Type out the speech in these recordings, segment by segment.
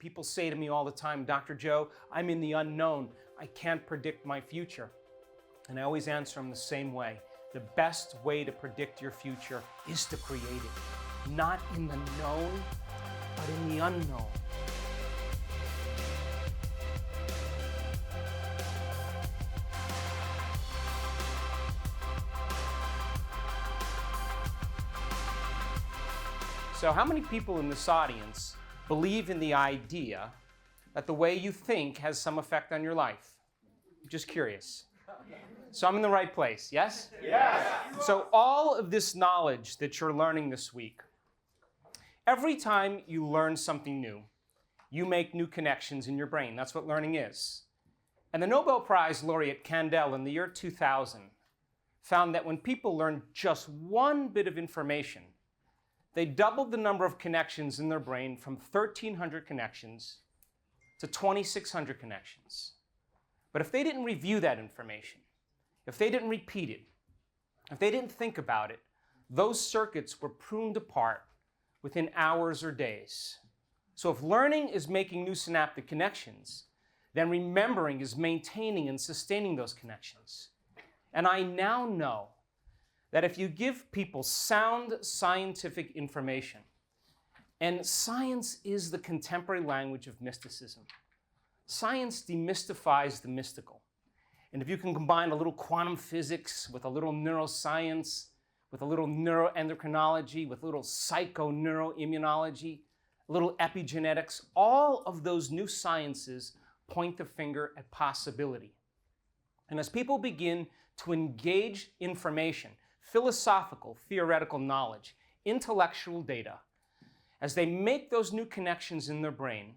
People say to me all the time, Dr. Joe, I'm in the unknown. I can't predict my future. And I always answer them the same way. The best way to predict your future is to create it. Not in the known, but in the unknown. So how many people in this audience believe in the idea that the way you think has some effect on your life? Just curious. So I'm in the right place, yes? Yes. So all of this knowledge that you're learning this week, every time you learn something new, you make new connections in your brain. That's what learning is. And the Nobel Prize laureate Kandel in the year 2000 found that when people learn just one bit of information, they doubled the number of connections in their brain from 1,300 connections to 2,600 connections. But if they didn't review that information, if they didn't repeat it, if they didn't think about it, those circuits were pruned apart within hours or days. So if learning is making new synaptic connections, then remembering is maintaining and sustaining those connections. And I now know that if you give people sound scientific information, and science is the contemporary language of mysticism, science demystifies the mystical. And if you can combine a little quantum physics with a little neuroscience, with a little neuroendocrinology, with a little psychoneuroimmunology, a little epigenetics, all of those new sciences point the finger at possibility. And as people begin to engage information, philosophical, theoretical knowledge, intellectual data, as they make those new connections in their brain,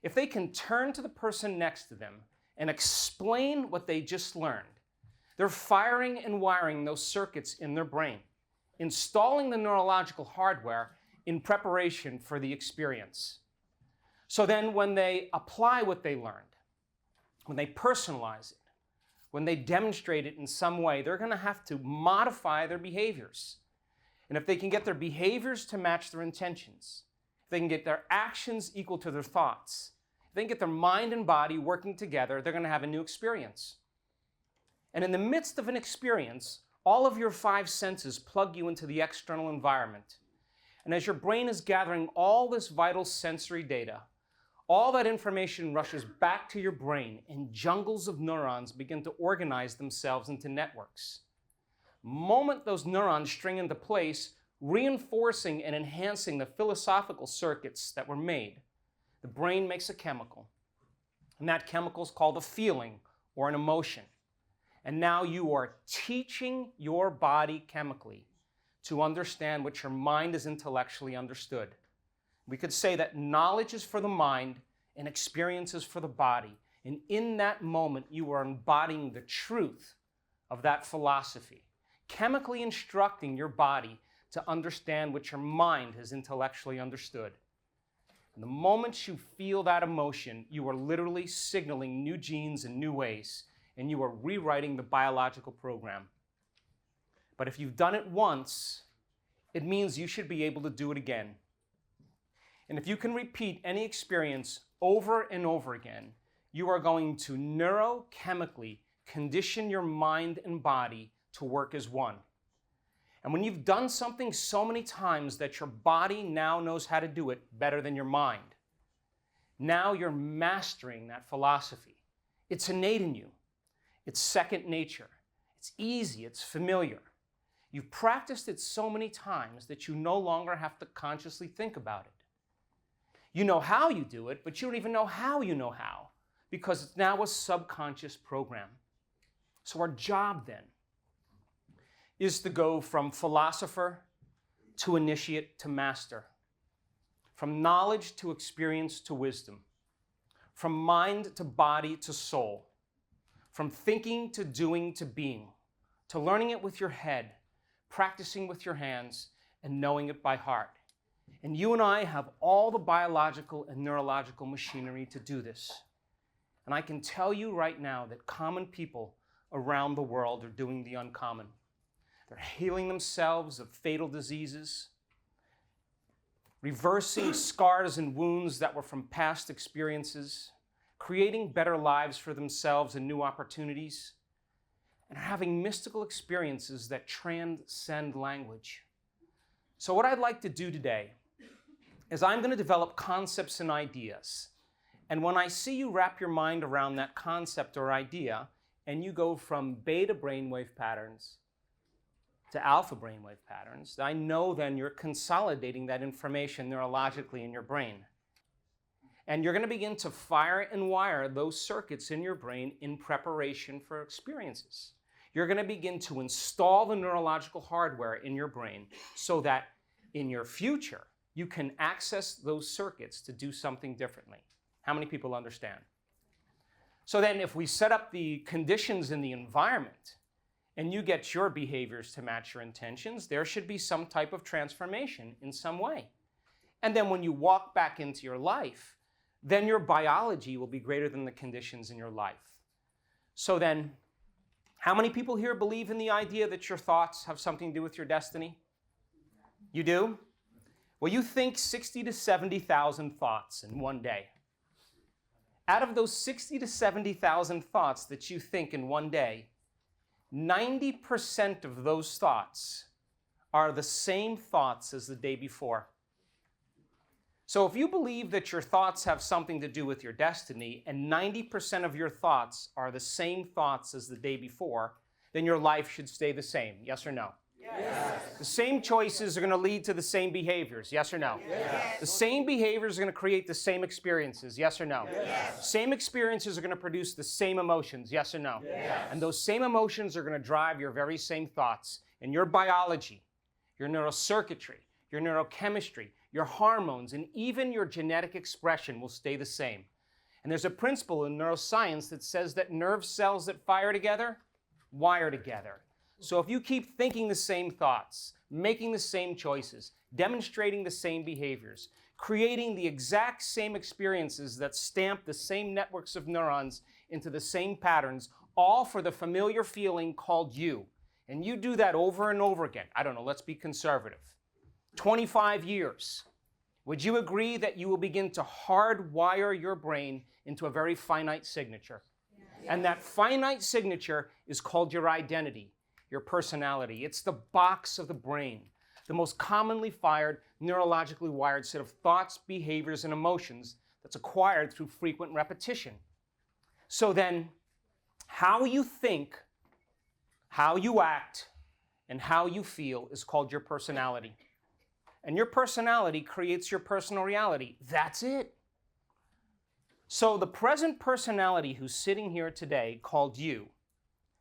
if they can turn to the person next to them and explain what they just learned, they're firing and wiring those circuits in their brain, installing the neurological hardware in preparation for the experience. So then when they apply what they learned, when they personalize it, when they demonstrate it in some way, they're going to have to modify their behaviors. And if they can get their behaviors to match their intentions, if they can get their actions equal to their thoughts, if they can get their mind and body working together, they're going to have a new experience. And in the midst of an experience, all of your five senses plug you into the external environment. And as your brain is gathering all this vital sensory data, all that information rushes back to your brain, and jungles of neurons begin to organize themselves into networks. The moment those neurons string into place, reinforcing and enhancing the philosophical circuits that were made, the brain makes a chemical. And that chemical is called a feeling or an emotion. And now you are teaching your body chemically to understand what your mind has intellectually understood. We could say that knowledge is for the mind and experience is for the body. And in that moment, you are embodying the truth of that philosophy, chemically instructing your body to understand what your mind has intellectually understood. And the moment you feel that emotion, you are literally signaling new genes in new ways, and you are rewriting the biological program. But if you've done it once, it means you should be able to do it again. And if you can repeat any experience over and over again, you are going to neurochemically condition your mind and body to work as one. And when you've done something so many times that your body now knows how to do it better than your mind, now you're mastering that philosophy. It's innate in you. It's second nature. It's easy. It's familiar. You've practiced it so many times that you no longer have to consciously think about it. You know how you do it, but you don't even know how, because it's now a subconscious program. So our job then is to go from philosopher to initiate to master, from knowledge to experience to wisdom, from mind to body to soul, from thinking to doing to being, to learning it with your head, practicing with your hands, and knowing it by heart. And you and I have all the biological and neurological machinery to do this. And I can tell you right now that common people around the world are doing the uncommon. They're healing themselves of fatal diseases. reversing scars and wounds that were from past experiences, creating better lives for themselves and new opportunities, and are having mystical experiences that transcend language. So what I'd like to do today is I'm going to develop concepts and ideas. And when I see you wrap your mind around that concept or idea, and you go from beta brainwave patterns to alpha brainwave patterns, I know then you're consolidating that information neurologically in your brain. And you're going to begin to fire and wire those circuits in your brain in preparation for experiences. You're going to begin to install the neurological hardware in your brain so that in your future, you can access those circuits to do something differently. How many people understand? So then if we set up the conditions in the environment and you get your behaviors to match your intentions, there should be some type of transformation in some way. And then when you walk back into your life, then your biology will be greater than the conditions in your life. So then, how many people here believe in the idea that your thoughts have something to do with your destiny? You do? Well, you think 60 to 70,000 thoughts in one day. Out of those 60 to 70,000 thoughts that you think in one day, 90% of those thoughts are the same thoughts as the day before. So if you believe that your thoughts have something to do with your destiny and 90% of your thoughts are the same thoughts as the day before, then your life should stay the same. Yes or no? Yes. The same choices are going to lead to the same behaviors. Yes or no? Yes. The same behaviors are going to create the same experiences. Yes or no? Yes. Same experiences are going to produce the same emotions. Yes or no? Yes. And those same emotions are going to drive your very same thoughts. And your biology, your neurocircuitry, your neurochemistry, your hormones, and even your genetic expression will stay the same. And there's a principle in neuroscience that says that nerve cells that fire together wire together. So if you keep thinking the same thoughts, making the same choices, demonstrating the same behaviors, creating the exact same experiences that stamp the same networks of neurons into the same patterns, all for the familiar feeling called you, and you do that over and over again, I don't know, let's be conservative, 25 years, would you agree that you will begin to hardwire your brain into a very finite signature? Yes. And that finite signature is called your identity, your personality. It's the box of the brain, the most commonly fired, neurologically wired set of thoughts, behaviors, and emotions that's acquired through frequent repetition. So then, how you think, how you act, and how you feel is called your personality. And your personality creates your personal reality. That's it. So the present personality who's sitting here today, called you,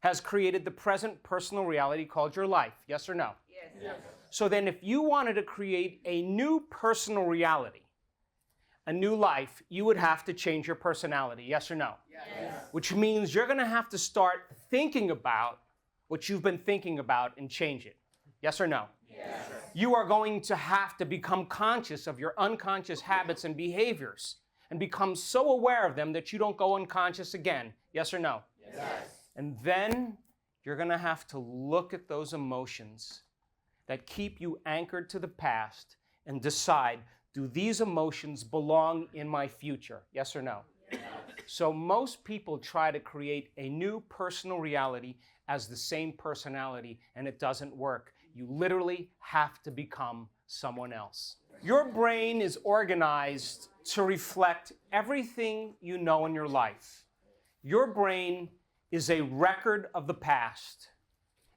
has created the present personal reality called your life. Yes or no? Yes. Yes. So then if you wanted to create a new personal reality, a new life, you would have to change your personality. Yes or no? Yes. Which means you're going to have to start thinking about what you've been thinking about and change it. Yes or no? Yes. You are going to have to become conscious of your unconscious habits and behaviors and become so aware of them that you don't go unconscious again. Yes or no? Yes. And then you're going to have to look at those emotions that keep you anchored to the past and decide, do these emotions belong in my future? Yes or no? Yes. So most people try to create a new personal reality as the same personality, and it doesn't work. You literally have to become someone else. Your brain is organized to reflect everything you know in your life. Your brain is a record of the past.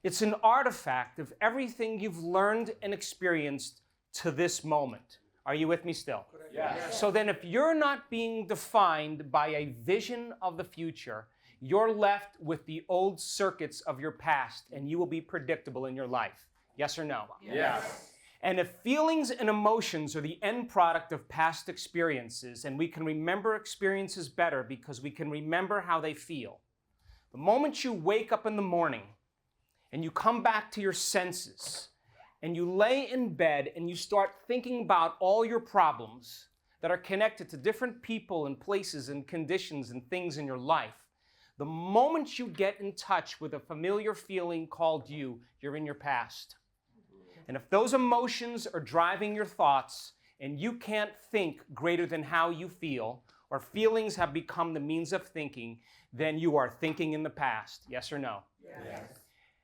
It's an artifact of everything you've learned and experienced to this moment. Are you with me still? Yes. So then if you're not being defined by a vision of the future, you're left with the old circuits of your past, and you will be predictable in your life. Yes or no? Yes. And if feelings and emotions are the end product of past experiences, and we can remember experiences better because we can remember how they feel, the moment you wake up in the morning and you come back to your senses and you lay in bed and you start thinking about all your problems that are connected to different people and places and conditions and things in your life, the moment you get in touch with a familiar feeling called you, you're in your past. And if those emotions are driving your thoughts and you can't think greater than how you feel, or feelings have become the means of thinking, then you are thinking in the past. Yes or no? Yes.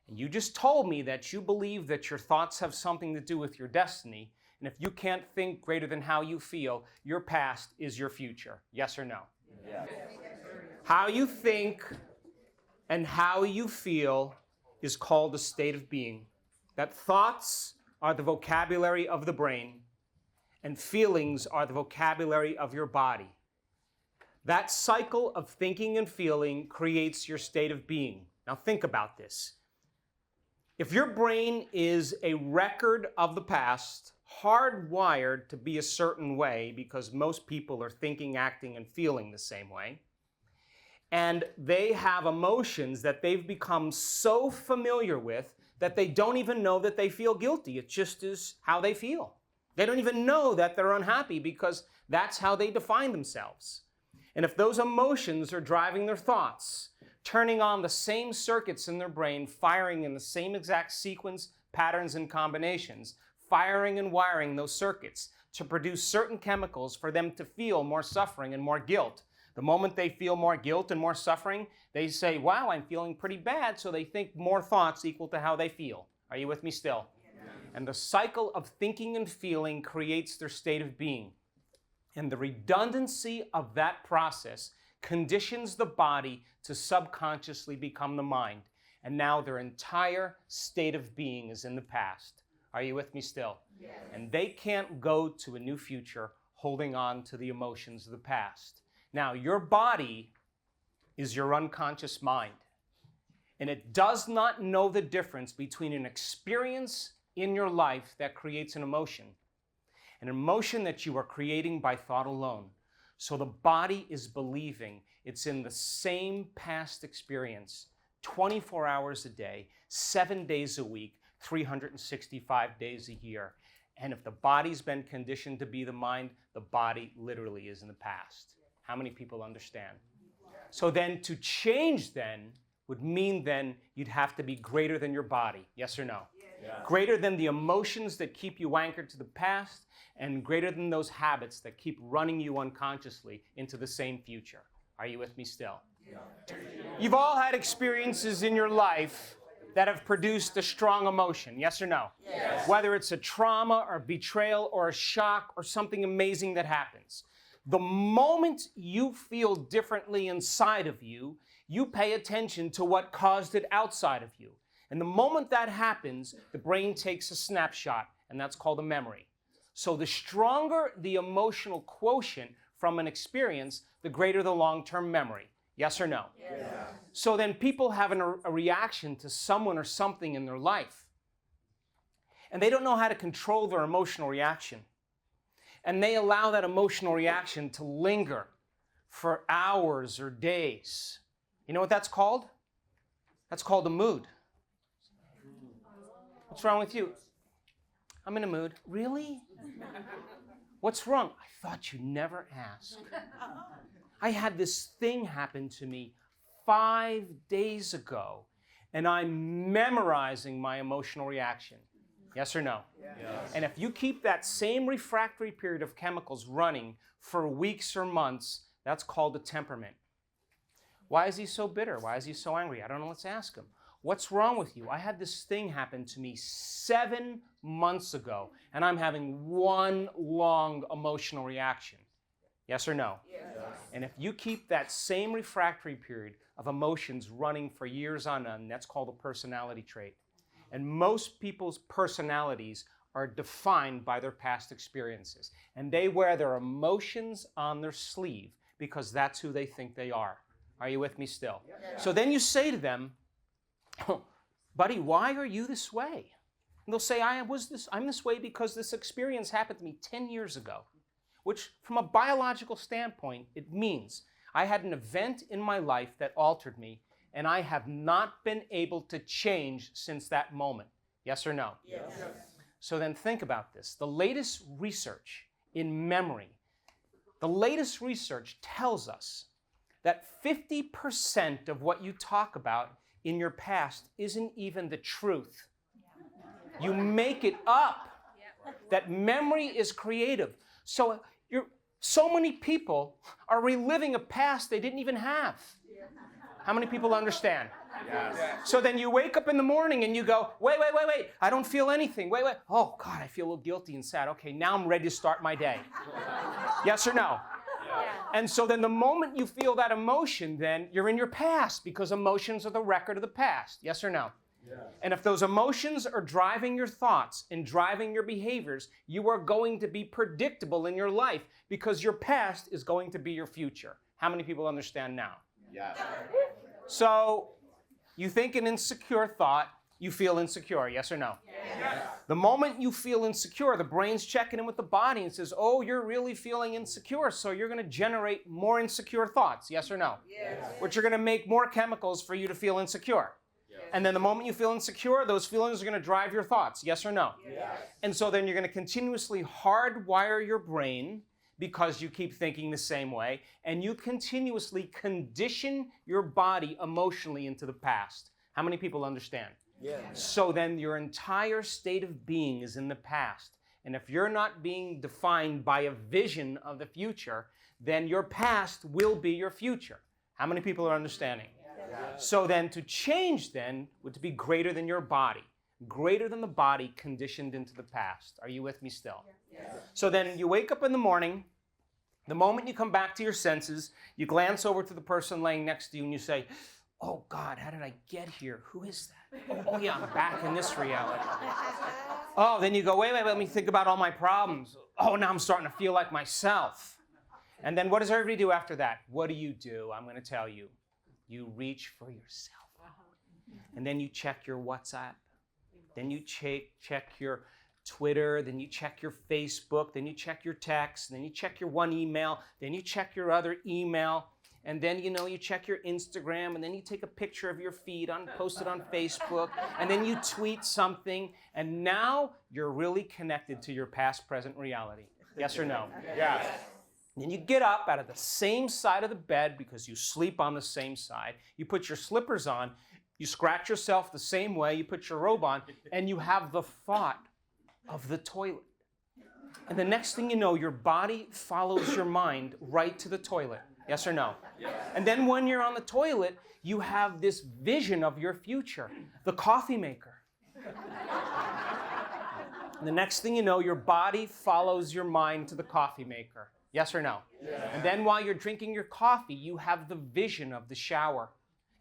And you just told me that you believe that your thoughts have something to do with your destiny, and if you can't think greater than how you feel, your past is your future. Yes or no? Yes. How you think and how you feel is called a state of being. That thoughts are the vocabulary of the brain, and feelings are the vocabulary of your body. That cycle of thinking and feeling creates your state of being. Now think about this. If your brain is a record of the past, hardwired to be a certain way because most people are thinking, acting, and feeling the same way, and they have emotions that they've become so familiar with that they don't even know that they feel guilty. It just is how they feel. They don't even know that they're unhappy because that's how they define themselves. And if those emotions are driving their thoughts, turning on the same circuits in their brain, firing in the same exact sequence, patterns, and combinations, firing and wiring those circuits to produce certain chemicals for them to feel more suffering and more guilt. The moment they feel more guilt and more suffering, they say, wow, I'm feeling pretty bad, so they think more thoughts equal to how they feel. Are you with me still? Yeah. And the cycle of thinking and feeling creates their state of being. And the redundancy of that process conditions the body to subconsciously become the mind. And now their entire state of being is in the past. Are you with me still? Yes. And they can't go to a new future holding on to the emotions of the past. Now, your body is your unconscious mind, and it does not know the difference between an experience in your life that creates an emotion that you are creating by thought alone. So the body is believing it's in the same past experience 24 hours a day, 7 days a week, 365 days a year. And if the body's been conditioned to be the mind, the body literally is in the past. How many people understand? So then to change then would mean then you'd have to be greater than your body. Yes or no? Yes. Greater than the emotions that keep you anchored to the past, and greater than those habits that keep running you unconsciously into the same future. Are you with me still? Yeah. You've all had experiences in your life that have produced a strong emotion. Yes or no? Yes. Whether it's a trauma or betrayal or a shock or something amazing that happens. The moment you feel differently inside of you, you pay attention to what caused it outside of you. And the moment that happens, the brain takes a snapshot, and that's called a memory. So the stronger the emotional quotient from an experience, the greater the long-term memory. Yes or no? Yes. So then people have a reaction to someone or something in their life, and they don't know how to control their emotional reaction. And they allow that emotional reaction to linger for hours or days. You know what that's called? That's called a mood. What's wrong with you? I'm in a mood. Really? What's wrong? I thought you'd never ask. I had this thing happen to me 5 days ago, and I'm memorizing my emotional reaction. Yes or no? Yes. And if you keep that same refractory period of chemicals running for weeks or months, that's called a temperament. Why is he so bitter? Why is he so angry? I don't know. Let's ask him. What's wrong with you? I had this thing happen to me 7 months ago, and I'm having one long emotional reaction. Yes or no? Yes. And if you keep that same refractory period of emotions running for years on end, that's called a personality trait. And most people's personalities are defined by their past experiences. And they wear their emotions on their sleeve because that's who they think they are. Are you with me still? Yeah. So then you say to them, oh, buddy, why are you this way? And they'll say, I'm this way because this experience happened to me 10 years ago. Which, from a biological standpoint, it means I had an event in my life that altered me, and I have not been able to change since that moment. Yes or no? Yes. So then think about this. The latest research in memory, the latest research tells us that 50% of what you talk about in your past isn't even the truth. You make it up. That memory is creative. So so many people are reliving a past they didn't even have. How many people understand? Yes. So then you wake up in the morning and you go, wait, I don't feel anything. Wait. Oh, God, I feel a little guilty and sad. Okay, now I'm ready to start my day. Yes or no? Yeah. And so then the moment you feel that emotion, then you're in your past, because emotions are the record of the past. Yes or no? Yes. And if those emotions are driving your thoughts and driving your behaviors, you are going to be predictable in your life, because your past is going to be your future. How many people understand now? Yes. So you think an insecure thought, you feel insecure, yes or no? Yes. The moment you feel insecure, the brain's checking in with the body and says, oh, you're really feeling insecure, so you're going to generate more insecure thoughts, yes or no? Yes. Which are going to make more chemicals for you to feel insecure. Yes. And then the moment you feel insecure, those feelings are going to drive your thoughts, yes or no? Yes. And so then you're going to continuously hardwire your brain, because you keep thinking the same way, and you continuously condition your body emotionally into the past. How many people understand? Yes. So then your entire state of being is in the past. And if you're not being defined by a vision of the future, then your past will be your future. How many people are understanding? Yes. So then to change then would be greater than your body, greater than the body conditioned into the past. Are you with me still? Yes. So then you wake up in the morning. The moment you come back to your senses, you glance over to the person laying next to you and you say, oh God, how did I get here? Who is that? Oh yeah, I'm back in this reality. Oh, then you go, wait, let me think about all my problems. Oh, now I'm starting to feel like myself. And then what does everybody do after that? What do? I'm going to tell you. You reach for yourself. And then you check your WhatsApp. Then you check your Twitter, then you check your Facebook, then you check your text, then you check your one email, then you check your other email, and then you check your Instagram, and then you take a picture of your feed, post it on Facebook, and then you tweet something, and now you're really connected to your past, present reality. Yes or no? Yes. Then you get up out of the same side of the bed, because you sleep on the same side. You put your slippers on, you scratch yourself the same way, you put your robe on, and you have the thought of the toilet. And the next thing you know, your body follows your mind right to the toilet. Yes or no? Yes. And then when you're on the toilet, you have this vision of your future, the coffee maker. And the next thing you know, your body follows your mind to the coffee maker. Yes or no? Yes. And then while you're drinking your coffee, you have the vision of the shower.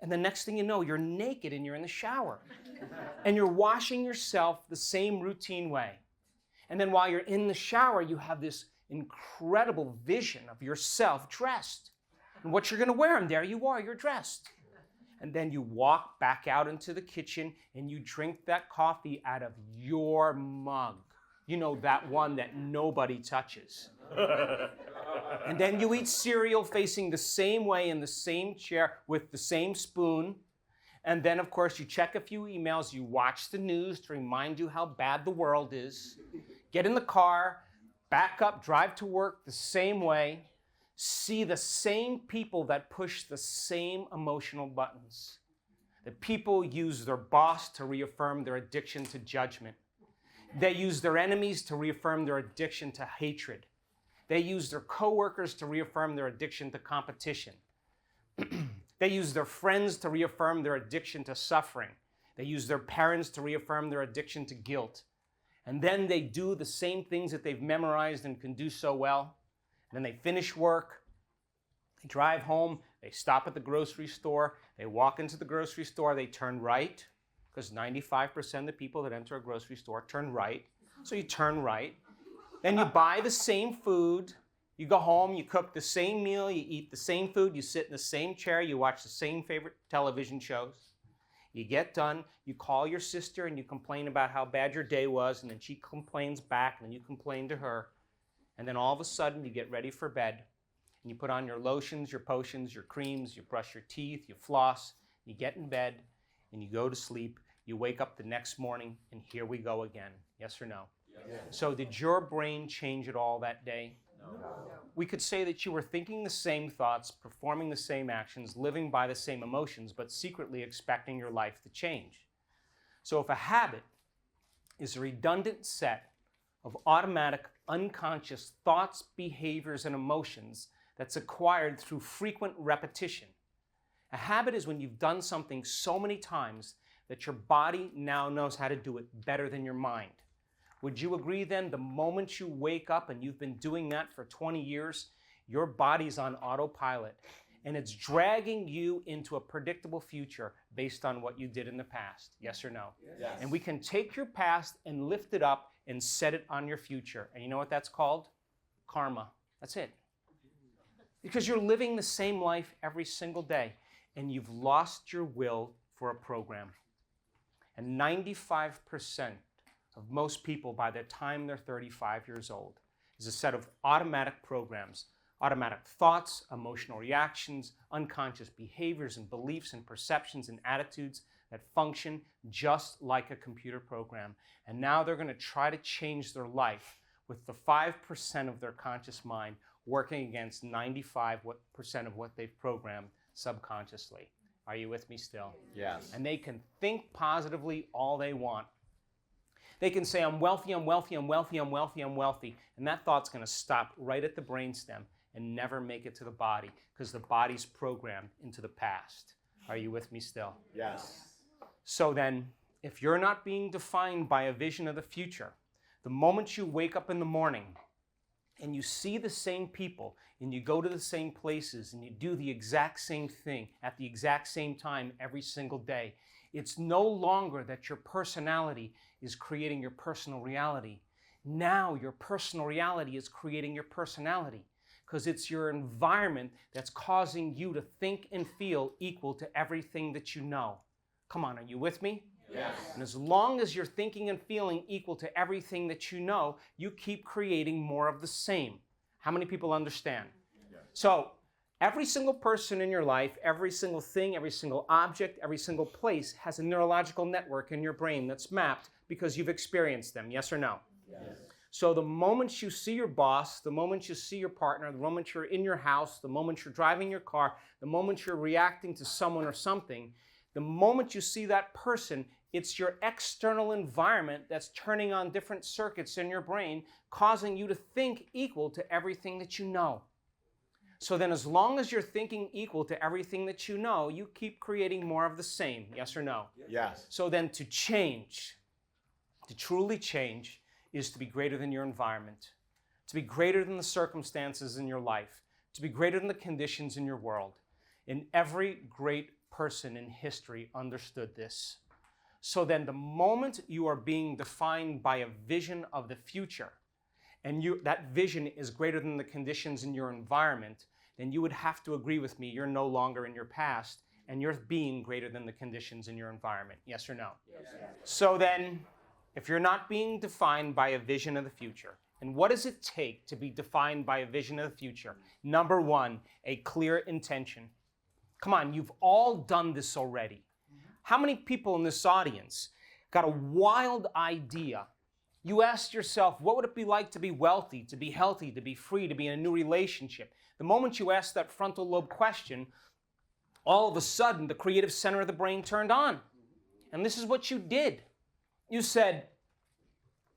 And the next thing you know, you're naked and you're in the shower. And you're washing yourself the same routine way. And then while you're in the shower, you have this incredible vision of yourself dressed. And what you're going to wear, and there you are, you're dressed. And then you walk back out into the kitchen and you drink that coffee out of your mug. You know, that one that nobody touches. And then you eat cereal facing the same way in the same chair with the same spoon. And then, of course, you check a few emails, you watch the news to remind you how bad the world is. Get in the car, back up, drive to work the same way. See the same people that push the same emotional buttons. The people use their boss to reaffirm their addiction to judgment. They use their enemies to reaffirm their addiction to hatred. They use their coworkers to reaffirm their addiction to competition. They use their friends to reaffirm their addiction to suffering. They use their parents to reaffirm their addiction to guilt. And then they do the same things that they've memorized and can do so well. And then they finish work, they drive home, they stop at the grocery store, they walk into the grocery store, they turn right, because 95% of the people that enter a grocery store turn right. So you turn right. Then you buy the same food. You go home, you cook the same meal, you eat the same food, you sit in the same chair, you watch the same favorite television shows. You get done, you call your sister and you complain about how bad your day was, and then she complains back, and then you complain to her. And then all of a sudden you get ready for bed, and you put on your lotions, your potions, your creams, you brush your teeth, you floss, you get in bed, and you go to sleep. You wake up the next morning, and here we go again. Yes or no? Yes. So did your brain change at all that day? No. We could say that you were thinking the same thoughts, performing the same actions, living by the same emotions, but secretly expecting your life to change. So if a habit is a redundant set of automatic, unconscious thoughts, behaviors, and emotions that's acquired through frequent repetition. A habit is when you've done something so many times that your body now knows how to do it better than your mind. Would you agree then, the moment you wake up and you've been doing that for 20 years, your body's on autopilot and it's dragging you into a predictable future based on what you did in the past? Yes or no? Yes. And we can take your past and lift it up and set it on your future. And you know what that's called? Karma. That's it. Because you're living the same life every single day and you've lost your will for a program. And 95% of most people by the time they're 35 years old is a set of automatic programs, automatic thoughts, emotional reactions, unconscious behaviors and beliefs and perceptions and attitudes that function just like a computer program. And now they're going to try to change their life with the 5% of their conscious mind working against 95% of what they've programmed subconsciously. Are you with me still? Yes. And they can think positively all they want. They can say, I'm wealthy, I'm wealthy, I'm wealthy, I'm wealthy, I'm wealthy. And that thought's going to stop right at the brainstem and never make it to the body because the body's programmed into the past. Are you with me still? Yes. So then, if you're not being defined by a vision of the future, the moment you wake up in the morning and you see the same people and you go to the same places and you do the exact same thing at the exact same time every single day, it's no longer that your personality is creating your personal reality. Now your personal reality is creating your personality because it's your environment that's causing you to think and feel equal to everything that you know. Come on, are you with me? Yes. And as long as you're thinking and feeling equal to everything that you know, you keep creating more of the same. How many people understand? Yes. So every single person in your life, every single thing, every single object, every single place has a neurological network in your brain that's mapped because you've experienced them, yes or no? Yes. So the moment you see your boss, the moment you see your partner, the moment you're in your house, the moment you're driving your car, the moment you're reacting to someone or something, the moment you see that person, it's your external environment that's turning on different circuits in your brain, causing you to think equal to everything that you know. So then as long as you're thinking equal to everything that you know, you keep creating more of the same, yes or no? Yes. So then to change, to truly change, is to be greater than your environment, to be greater than the circumstances in your life, to be greater than the conditions in your world. And every great person in history understood this. So then the moment you are being defined by a vision of the future, and that vision is greater than the conditions in your environment, then you would have to agree with me, you're no longer in your past, and you're being greater than the conditions in your environment. Yes or no? Yes. So then, if you're not being defined by a vision of the future, and what does it take to be defined by a vision of the future? Number one, a clear intention. Come on, you've all done this already. How many people in this audience got a wild idea? You asked yourself, what would it be like to be wealthy, to be healthy, to be free, to be in a new relationship? The moment you asked that frontal lobe question, all of a sudden the creative center of the brain turned on. And this is what you did. You said,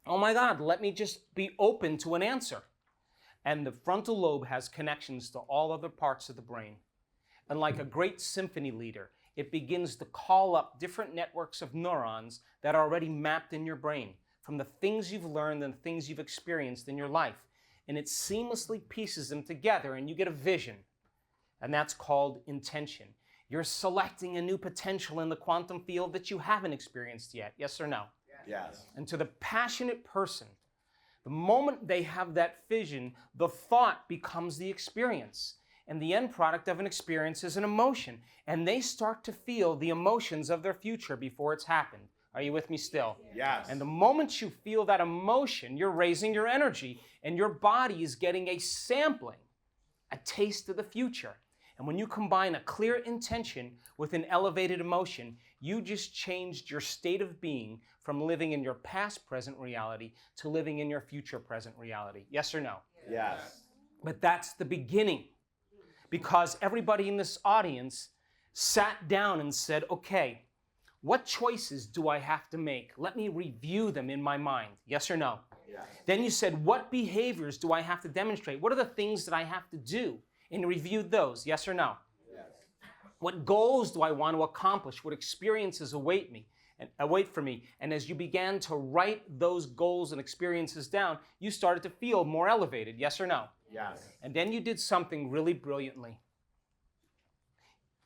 oh my God, let me just be open to an answer. And the frontal lobe has connections to all other parts of the brain. And like a great symphony leader, it begins to call up different networks of neurons that are already mapped in your brain from the things you've learned and things you've experienced in your life. And it seamlessly pieces them together and you get a vision. And that's called intention. You're selecting a new potential in the quantum field that you haven't experienced yet. Yes or no? Yes. And to the passionate person, the moment they have that vision, the thought becomes the experience. And the end product of an experience is an emotion. And they start to feel the emotions of their future before it's happened. Are you with me still? Yes. And the moment you feel that emotion, you're raising your energy and your body is getting a sampling, a taste of the future. And when you combine a clear intention with an elevated emotion, you just changed your state of being from living in your past present reality to living in your future present reality. Yes or no? Yes. But that's the beginning. Because everybody in this audience sat down and said, okay, what choices do I have to make? Let me review them in my mind. Yes or no? Yes. Then you said, what behaviors do I have to demonstrate? What are the things that I have to do? And you reviewed those, yes or no? Yes. What goals do I want to accomplish? What experiences await for me? And as you began to write those goals and experiences down, you started to feel more elevated, yes or no? Yes. And then you did something really brilliantly.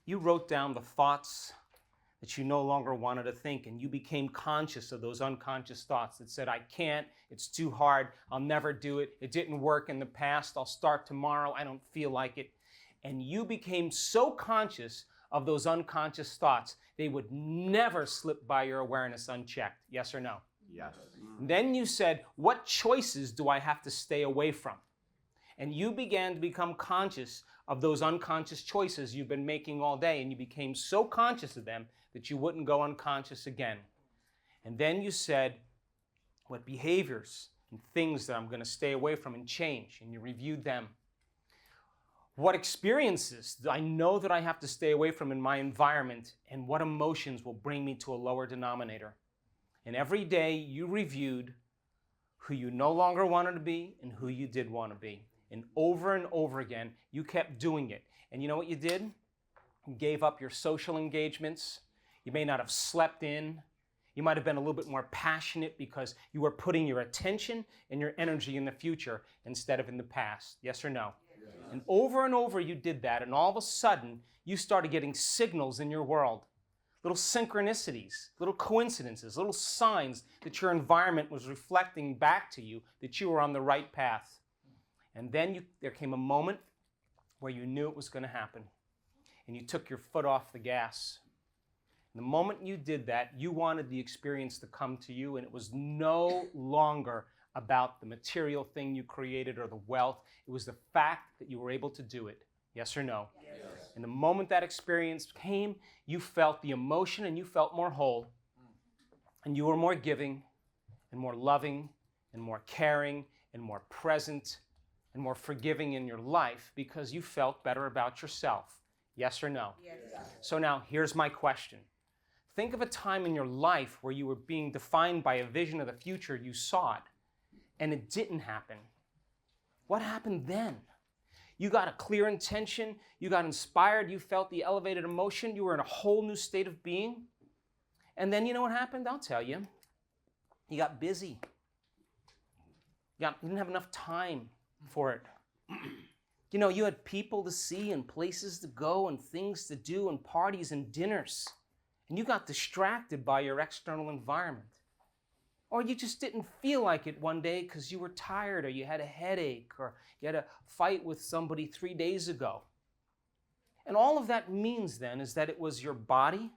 You wrote down the thoughts that you no longer wanted to think, and you became conscious of those unconscious thoughts that said, I can't, it's too hard, I'll never do it, it didn't work in the past, I'll start tomorrow, I don't feel like it. And you became so conscious of those unconscious thoughts, they would never slip by your awareness unchecked, yes or no? Yes. Then you said, what choices do I have to stay away from? And you began to become conscious of those unconscious choices you've been making all day, and you became so conscious of them that you wouldn't go unconscious again. And then you said, what behaviors and things that I'm going to stay away from and change, and you reviewed them. What experiences do I know that I have to stay away from in my environment, and what emotions will bring me to a lower denominator? And every day you reviewed who you no longer wanted to be and who you did want to be. And over again, you kept doing it. And you know what you did? You gave up your social engagements. You may not have slept in. You might have been a little bit more passionate because you were putting your attention and your energy in the future instead of in the past. Yes or no? Yes. And over you did that, and all of a sudden, you started getting signals in your world. Little synchronicities, little coincidences, little signs that your environment was reflecting back to you that you were on the right path. And then there came a moment where you knew it was going to happen. And you took your foot off the gas. And the moment you did that, you wanted the experience to come to you, and it was no longer about the material thing you created or the wealth. It was the fact that you were able to do it. Yes or no? Yes. And the moment that experience came, you felt the emotion and you felt more whole. And you were more giving and more loving and more caring and more present and more forgiving in your life because you felt better about yourself. Yes or no? Yes. So now, here's my question. Think of a time in your life where you were being defined by a vision of the future, you saw it, and it didn't happen. What happened then? You got a clear intention, you got inspired, you felt the elevated emotion, you were in a whole new state of being. And then you know what happened? I'll tell you. You got busy. You didn't have enough time for it. You know, you had people to see and places to go and things to do and parties and dinners. And you got distracted by your external environment. Or you just didn't feel like it one day because you were tired, or you had a headache, or you had a fight with somebody 3 days ago. And all of that means then is that it was your body,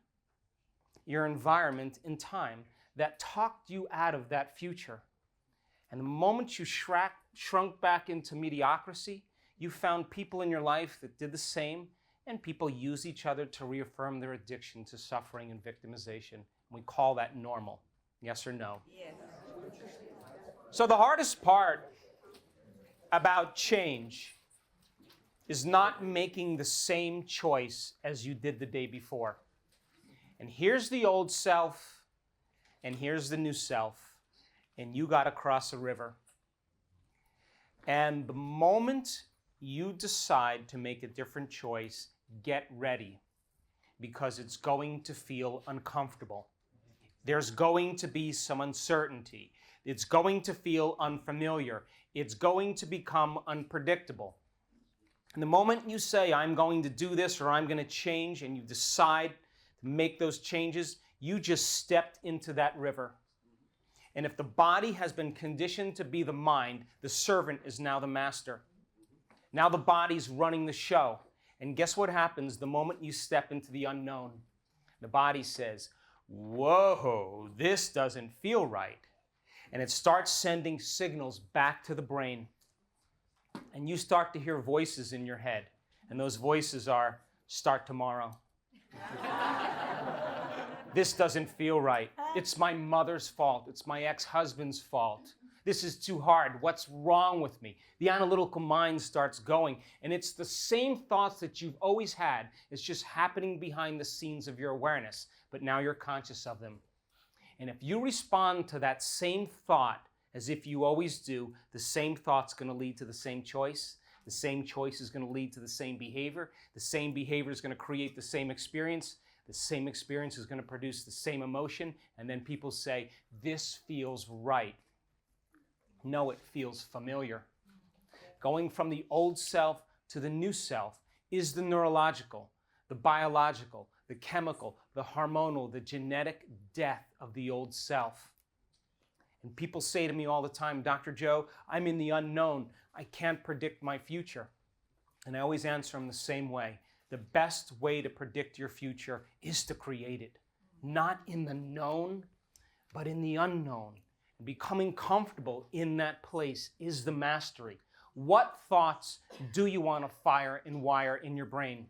your environment, and time that talked you out of that future. And the moment you shrunk back into mediocrity, you found people in your life that did the same, and people use each other to reaffirm their addiction to suffering and victimization. We call that normal. Yes or no? Yes. So the hardest part about change is not making the same choice as you did the day before. And here's the old self, and here's the new self, and you got to cross a river. And the moment you decide to make a different choice, get ready, because it's going to feel uncomfortable. There's going to be some uncertainty. It's going to feel unfamiliar. It's going to become unpredictable. And the moment you say, I'm going to do this or I'm going to change, and you decide to make those changes, you just stepped into that river. And if the body has been conditioned to be the mind, the servant is now the master. Now the body's running the show. And guess what happens the moment you step into the unknown? The body says, whoa, this doesn't feel right. And it starts sending signals back to the brain. And you start to hear voices in your head. And those voices are, start tomorrow. This doesn't feel right. It's my mother's fault. It's my ex-husband's fault. This is too hard. What's wrong with me? The analytical mind starts going. And it's the same thoughts that you've always had. It's just happening behind the scenes of your awareness. But now you're conscious of them. And if you respond to that same thought as if you always do, the same thought's going to lead to the same choice. The same choice is going to lead to the same behavior. The same behavior is going to create the same experience. The same experience is going to produce the same emotion. And then people say, this feels right. No, it feels familiar. Going from the old self to the new self is the neurological, the biological, the chemical, the hormonal, the genetic death of the old self. And people say to me all the time, Dr. Joe, I'm in the unknown. I can't predict my future. And I always answer them the same way. The best way to predict your future is to create it. Not in the known, but in the unknown. And becoming comfortable in that place is the mastery. What thoughts do you want to fire and wire in your brain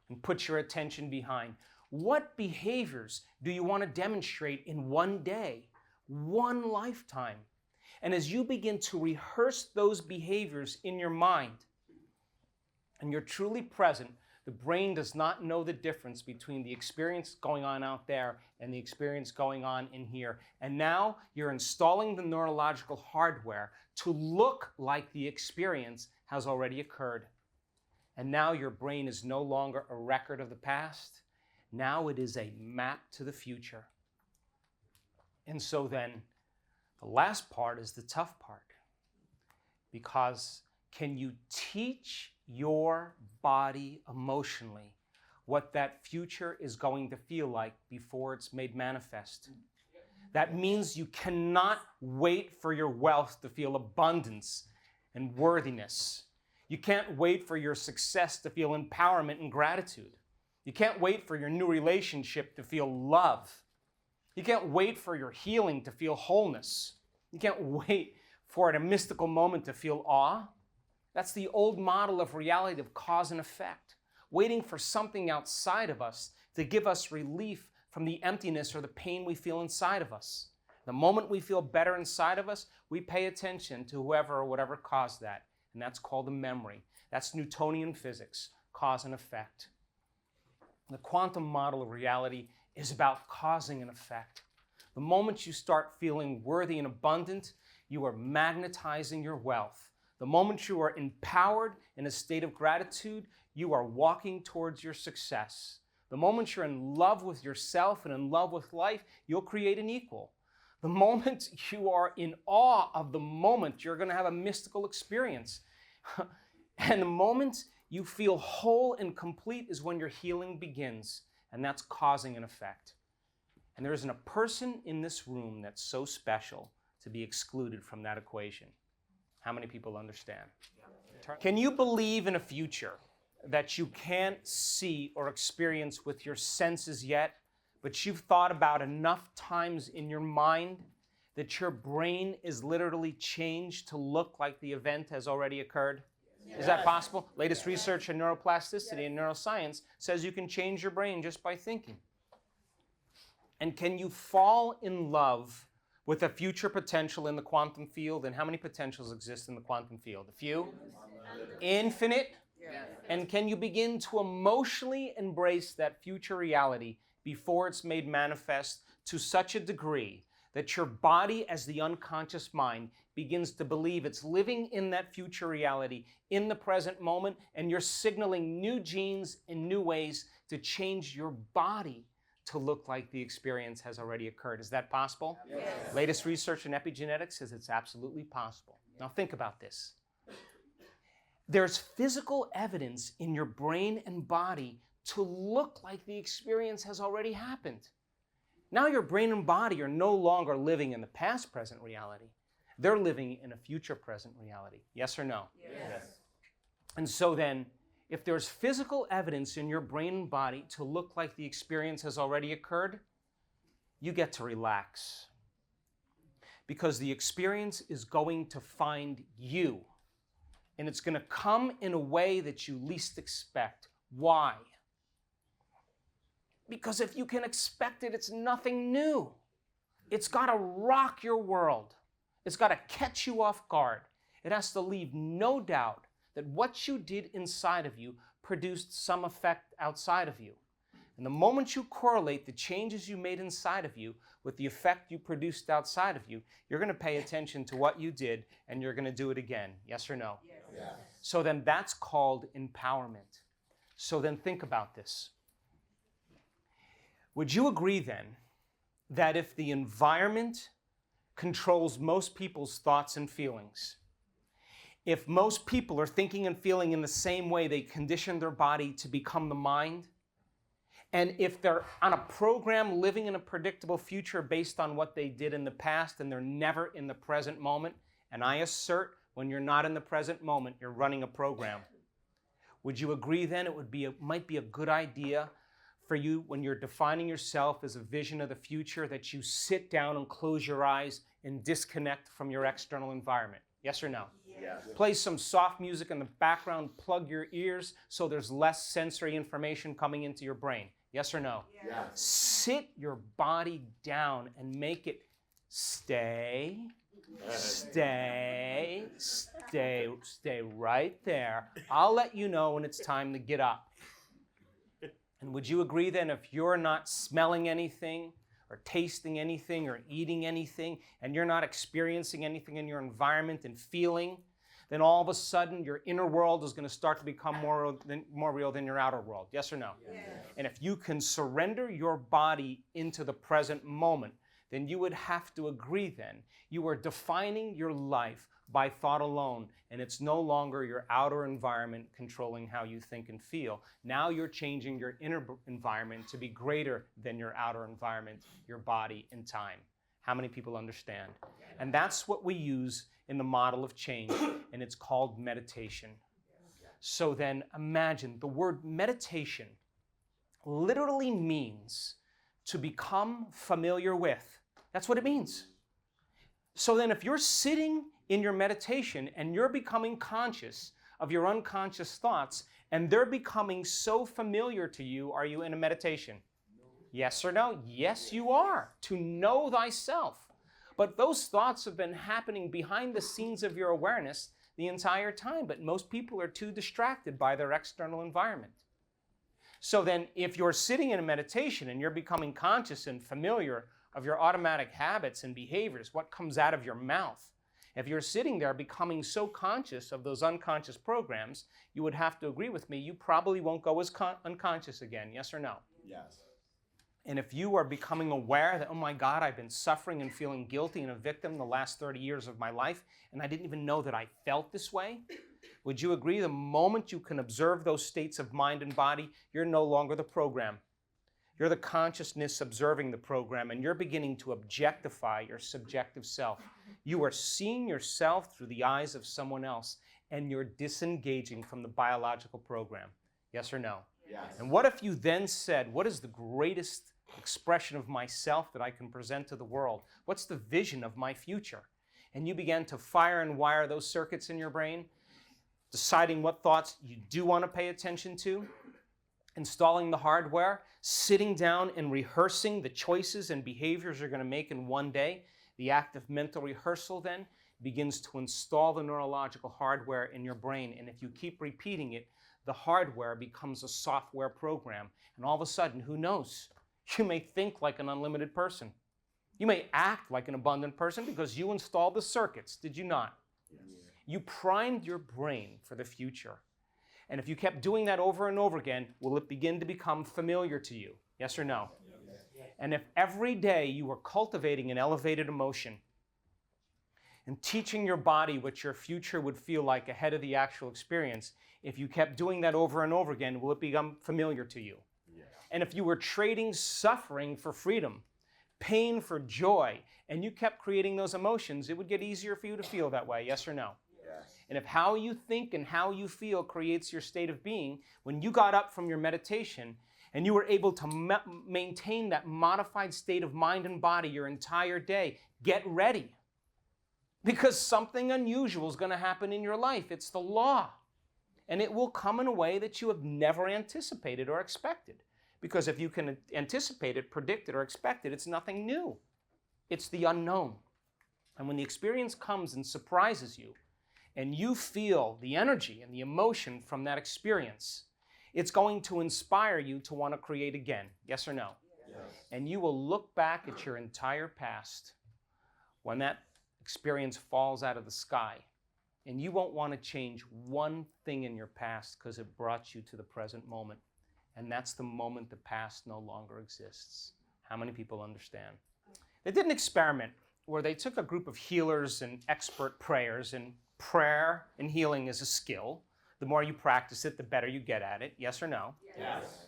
and put your attention behind? What behaviors do you want to demonstrate in one day, one lifetime? And as you begin to rehearse those behaviors in your mind, and you're truly present, the brain does not know the difference between the experience going on out there and the experience going on in here. And now you're installing the neurological hardware to look like the experience has already occurred. And now your brain is no longer a record of the past. Now it is a map to the future. And so then, the last part is the tough part. Because can you teach your body emotionally what that future is going to feel like before it's made manifest? That means you cannot wait for your wealth to feel abundance and worthiness. You can't wait for your success to feel empowerment and gratitude. You can't wait for your new relationship to feel love. You can't wait for your healing to feel wholeness. You can't wait for at a mystical moment to feel awe. That's the old model of reality of cause and effect, waiting for something outside of us to give us relief from the emptiness or the pain we feel inside of us. The moment we feel better inside of us, we pay attention to whoever or whatever caused that, and that's called a memory. That's Newtonian physics, cause and effect. The quantum model of reality is about causing an effect. The moment you start feeling worthy and abundant, you are magnetizing your wealth. The moment you are empowered in a state of gratitude, you are walking towards your success. The moment you're in love with yourself and in love with life, you'll create an equal. The moment you are in awe of the moment, you're going to have a mystical experience. And the moment you feel whole and complete is when your healing begins, and that's causing an effect. And there isn't a person in this room that's so special to be excluded from that equation. How many people understand? Can you believe in a future that you can't see or experience with your senses yet, but you've thought about enough times in your mind that your brain is literally changed to look like the event has already occurred? Yes. Is that possible? Latest research in neuroplasticity and neuroscience says you can change your brain just by thinking. And can you fall in love with a future potential in the quantum field? And how many potentials exist in the quantum field? A few? Infinite? Yes. And can you begin to emotionally embrace that future reality before it's made manifest to such a degree that your body, as the unconscious mind, begins to believe it's living in that future reality in the present moment, and you're signaling new genes in new ways to change your body to look like the experience has already occurred? Is that possible? Yes. Latest research in epigenetics says it's absolutely possible. Now think about this. There's physical evidence in your brain and body to look like the experience has already happened. Now your brain and body are no longer living in the past present reality. They're living in a future present reality. Yes or no? Yes. And so then, if there's physical evidence in your brain and body to look like the experience has already occurred, you get to relax. Because the experience is going to find you. And it's going to come in a way that you least expect. Why? Because if you can expect it, it's nothing new. It's got to rock your world. It's got to catch you off guard. It has to leave no doubt that what you did inside of you produced some effect outside of you. And the moment you correlate the changes you made inside of you with the effect you produced outside of you, you're going to pay attention to what you did and you're going to do it again. Yes or no? Yes. Yes. So then that's called empowerment. So then think about this. Would you agree then that if the environment controls most people's thoughts and feelings, if most people are thinking and feeling in the same way they condition their body to become the mind, and if they're on a program living in a predictable future based on what they did in the past and they're never in the present moment, and I assert when you're not in the present moment, you're running a program. Would you agree then it might be a good idea for you when you're defining yourself as a vision of the future that you sit down and close your eyes and disconnect from your external environment? Yes or no? Yes. Play some soft music in the background, plug your ears so there's less sensory information coming into your brain. Yes or no? Yes. Sit your body down and make it stay right there. I'll let you know when it's time to get up. And would you agree then if you're not smelling anything or tasting anything or eating anything and you're not experiencing anything in your environment and feeling, then all of a sudden your inner world is going to start to become more real than your outer world. Yes or no? Yes. And if you can surrender your body into the present moment, then you would have to agree then you are defining your life by thought alone, and it's no longer your outer environment controlling how you think and feel. Now you're changing your inner environment to be greater than your outer environment, your body and time. How many people understand? And that's what we use in the model of change, and it's called meditation. So then imagine the word meditation literally means to become familiar with. That's what it means. So then if you're sitting in your meditation and you're becoming conscious of your unconscious thoughts and they're becoming so familiar to you, are you in a meditation? No. Yes or no? Yes, you are. To know thyself. But those thoughts have been happening behind the scenes of your awareness the entire time, but most people are too distracted by their external environment. So then if you're sitting in a meditation and you're becoming conscious and familiar of your automatic habits and behaviors, what comes out of your mouth, if you're sitting there becoming so conscious of those unconscious programs, you would have to agree with me, you probably won't go as unconscious again, yes or no? Yes. And if you are becoming aware that, oh my God, I've been suffering and feeling guilty and a victim the last 30 years of my life, and I didn't even know that I felt this way, would you agree the moment you can observe those states of mind and body, you're no longer the program. You're the consciousness observing the program, and you're beginning to objectify your subjective self. You are seeing yourself through the eyes of someone else, and you're disengaging from the biological program. Yes or no? Yes. And what if you then said, what is the greatest expression of myself that I can present to the world? What's the vision of my future? And you began to fire and wire those circuits in your brain, deciding what thoughts you do want to pay attention to, installing the hardware, sitting down and rehearsing the choices and behaviors you're going to make in one day. The act of mental rehearsal then begins to install the neurological hardware in your brain. And if you keep repeating it, the hardware becomes a software program. And all of a sudden, who knows? You may think like an unlimited person. You may act like an abundant person because you installed the circuits, did you not? Yes. You primed your brain for the future. And if you kept doing that over and over again, will it begin to become familiar to you? Yes or no? Yes. And if every day you were cultivating an elevated emotion and teaching your body what your future would feel like ahead of the actual experience, if you kept doing that over and over again, will it become familiar to you? Yes. And if you were trading suffering for freedom, pain for joy, and you kept creating those emotions, it would get easier for you to feel that way, yes or no? Yes. And if how you think and how you feel creates your state of being, when you got up from your meditation and you were able to maintain that modified state of mind and body your entire day, get ready. Because something unusual is going to happen in your life. It's the law. And it will come in a way that you have never anticipated or expected. Because if you can anticipate it, predict it, or expect it, it's nothing new. It's the unknown. And when the experience comes and surprises you, and you feel the energy and the emotion from that experience, It's going to inspire you to want to create again. Yes or no? Yes. And you will look back at your entire past when that experience falls out of the sky, and you won't want to change one thing in your past because it brought you to the present moment. And that's the moment the past no longer exists. How many people understand? They did an experiment where they took a group of healers and expert prayers, and prayer and healing is a skill. The more you practice it, the better you get at it. Yes or no? Yes.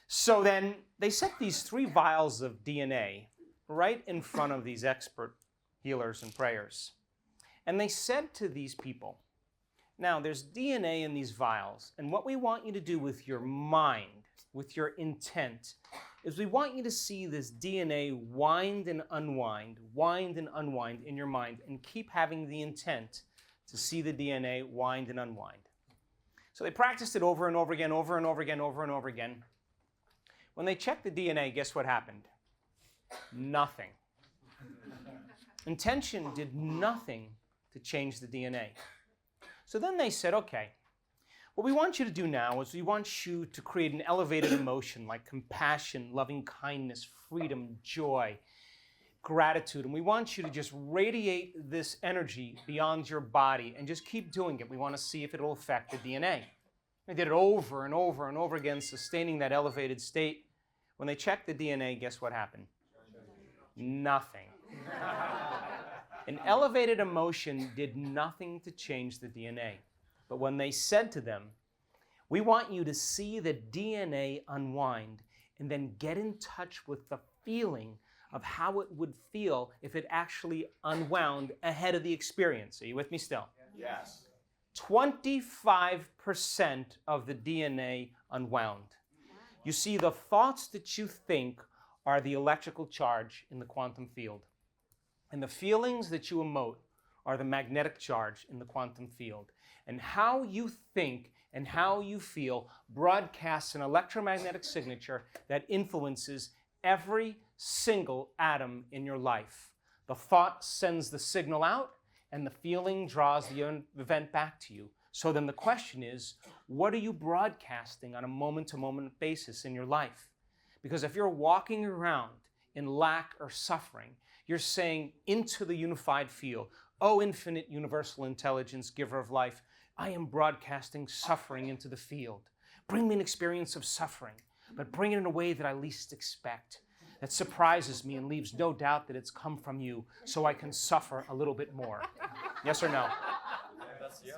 So then they set these 3 vials of DNA right in front of these expert healers and prayers. And they said to these people, now there's DNA in these vials, and what we want you to do with your mind, with your intent, is we want you to see this DNA wind and unwind in your mind, and keep having the intent to see the DNA wind and unwind. So they practiced it over and over again, over and over again, over and over again. When they checked the DNA, guess what happened? Nothing. Intention did nothing to change the DNA. So then they said, okay, what we want you to do now is we want you to create an elevated emotion like compassion, loving kindness, freedom, joy, gratitude. And we want you to just radiate this energy beyond your body and just keep doing it. We want to see if it will affect the DNA. They did it over and over and over again, sustaining that elevated state. When they checked the DNA, guess what happened? Nothing. An elevated emotion did nothing to change the DNA. But when they said to them, we want you to see the DNA unwind and then get in touch with the feeling of how it would feel if it actually unwound ahead of the experience. Are you with me still? Yes. 25% of the DNA unwound. You see, the thoughts that you think are the electrical charge in the quantum field. And the feelings that you emote are the magnetic charge in the quantum field. And how you think and how you feel broadcasts an electromagnetic signature that influences every single atom in your life. The thought sends the signal out, and the feeling draws the event back to you. So then the question is, what are you broadcasting on a moment-to-moment basis in your life? Because if you're walking around in lack or suffering, you're saying into the unified field, oh, infinite universal intelligence, giver of life, I am broadcasting suffering into the field. Bring me an experience of suffering, but bring it in a way that I least expect, that surprises me and leaves no doubt that it's come from you, so I can suffer a little bit more. Yes or no?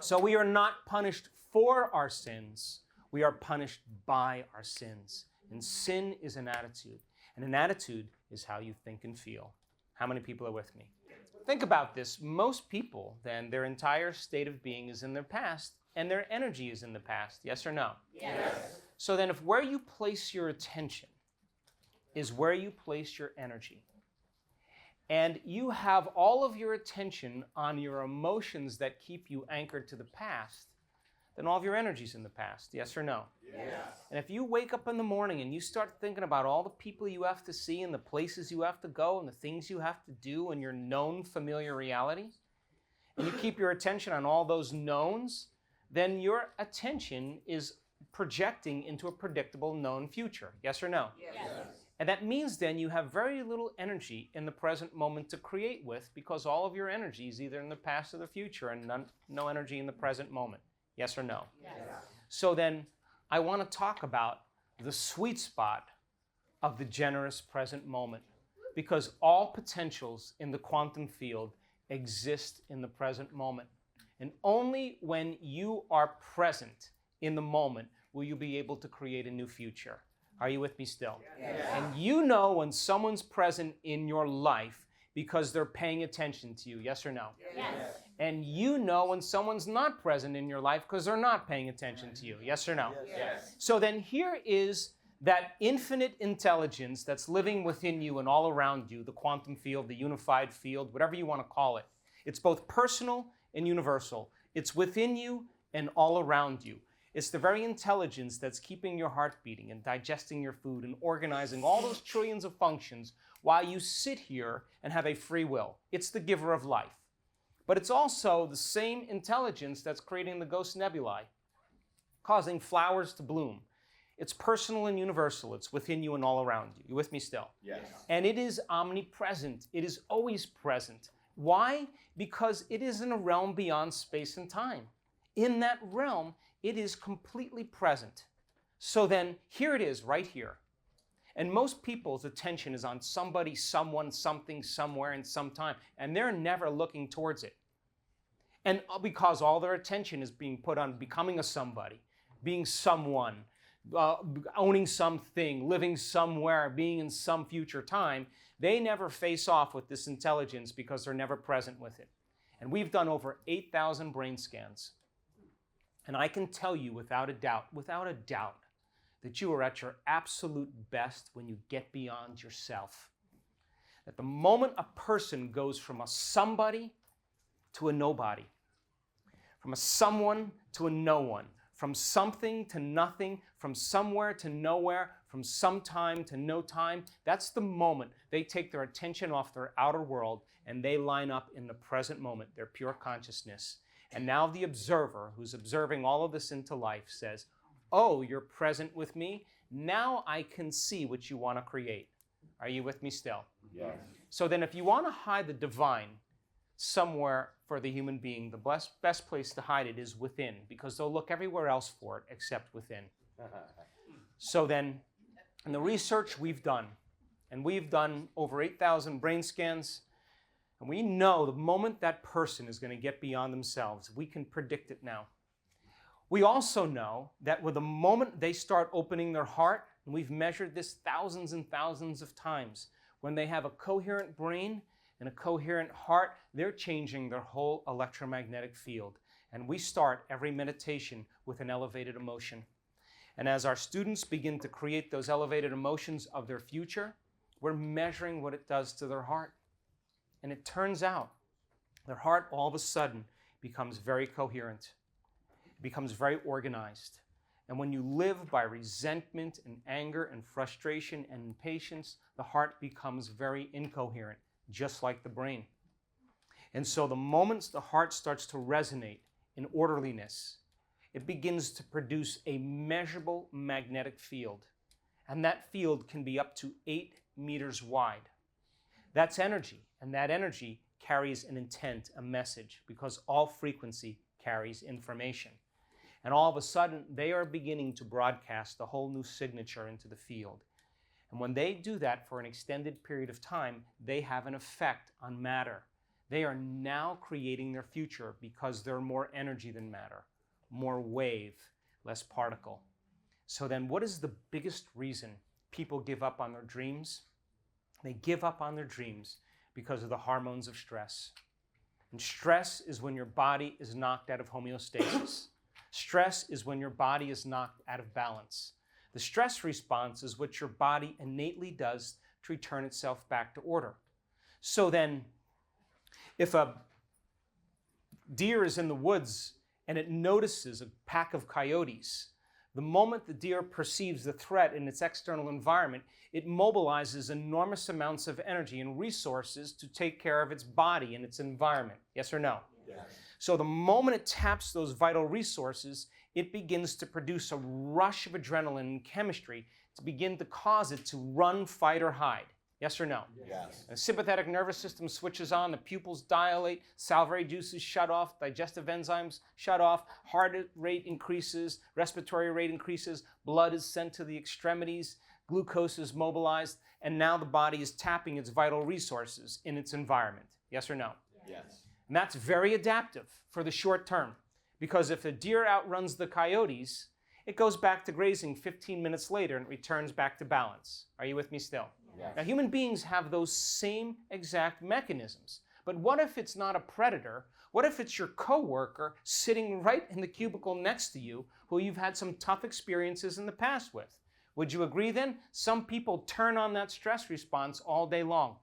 So we are not punished for our sins. We are punished by our sins. And sin is an attitude. And an attitude is how you think and feel. How many people are with me? Think about this. Most people, then, their entire state of being is in their past, and their energy is in the past. Yes or no? Yes. So then if where you place your attention is where you place your energy, and you have all of your attention on your emotions that keep you anchored to the past, then all of your energy's in the past. Yes or no? Yes. And if you wake up in the morning and you start thinking about all the people you have to see and the places you have to go and the things you have to do in your known familiar reality, and you keep your attention on all those knowns, then your attention is projecting into a predictable known future. Yes or no? Yes. And that means then you have very little energy in the present moment to create with, because all of your energy is either in the past or the future, and no energy in the present moment. Yes or no? Yes. So then I want to talk about the sweet spot of the generous present moment, because all potentials in the quantum field exist in the present moment. And only when you are present in the moment will you be able to create a new future. Are you with me still? Yes. And you know when someone's present in your life because they're paying attention to you. Yes or no? Yes. And you know when someone's not present in your life because they're not paying attention to you. Yes or no? Yes. So then here is that infinite intelligence that's living within you and all around you, the quantum field, the unified field, whatever you want to call it. It's both personal and universal. It's within you and all around you. It's the very intelligence that's keeping your heart beating and digesting your food and organizing all those trillions of functions while you sit here and have a free will. It's the giver of life. But it's also the same intelligence that's creating the ghost nebulae, causing flowers to bloom. It's personal and universal. It's within you and all around you. You with me still? Yes. And it is omnipresent. It is always present. Why? Because it is in a realm beyond space and time. In that realm, it is completely present. So then, here it is, right here. And most people's attention is on somebody, someone, something, somewhere, and sometime, and they're never looking towards it. And because all their attention is being put on becoming a somebody, being someone, owning something, living somewhere, being in some future time, they never face off with this intelligence because they're never present with it. And we've done over 8,000 brain scans. And I can tell you without a doubt, that you are at your absolute best when you get beyond yourself. That the moment a person goes from a somebody to a nobody, from a someone to a no one, from something to nothing, from somewhere to nowhere, from some time to no time, that's the moment they take their attention off their outer world and they line up in the present moment, their pure consciousness. And now the observer, who's observing all of this into life, says, oh, you're present with me? Now I can see what you want to create. Are you with me still? Yes. So then if you want to hide the divine somewhere for the human being, the best place to hide it is within, because they'll look everywhere else for it except within. So then, in the research we've done, and we've done over 8,000 brain scans, and we know the moment that person is going to get beyond themselves, we can predict it now. We also know that with the moment they start opening their heart, and we've measured this thousands and thousands of times, when they have a coherent brain and a coherent heart, they're changing their whole electromagnetic field. And we start every meditation with an elevated emotion. And as our students begin to create those elevated emotions of their future, we're measuring what it does to their heart. And it turns out their heart all of a sudden becomes very coherent. It becomes very organized. And when you live by resentment and anger and frustration and impatience, the heart becomes very incoherent, just like the brain. And so the moments the heart starts to resonate in orderliness, it begins to produce a measurable magnetic field. And that field can be up to 8 meters wide. That's energy, and that energy carries an intent, a message, because all frequency carries information. And all of a sudden, they are beginning to broadcast a whole new signature into the field. And when they do that for an extended period of time, they have an effect on matter. They are now creating their future because they're more energy than matter, more wave, less particle. So then what is the biggest reason people give up on their dreams? They give up on their dreams because of the hormones of stress. And stress is when your body is knocked out of homeostasis. Stress is when your body is knocked out of balance. The stress response is what your body innately does to return itself back to order. So then, if a deer is in the woods and it notices a pack of coyotes, the moment the deer perceives the threat in its external environment, it mobilizes enormous amounts of energy and resources to take care of its body and its environment. Yes or no? Yes. So the moment it taps those vital resources, it begins to produce a rush of adrenaline and chemistry to begin to cause it to run, fight, or hide. Yes or no? Yes. The sympathetic nervous system switches on, the pupils dilate, salivary juices shut off, digestive enzymes shut off, heart rate increases, respiratory rate increases, blood is sent to the extremities, glucose is mobilized, and now the body is tapping its vital resources in its environment. Yes or no? Yes. And that's very adaptive for the short term, because if a deer outruns the coyotes, it goes back to grazing 15 minutes later and returns back to balance. Are you with me still? Yes. Now, human beings have those same exact mechanisms. But what if it's not a predator? What if it's your coworker sitting right in the cubicle next to you who you've had some tough experiences in the past with? Would you agree then? Some people turn on that stress response all day long.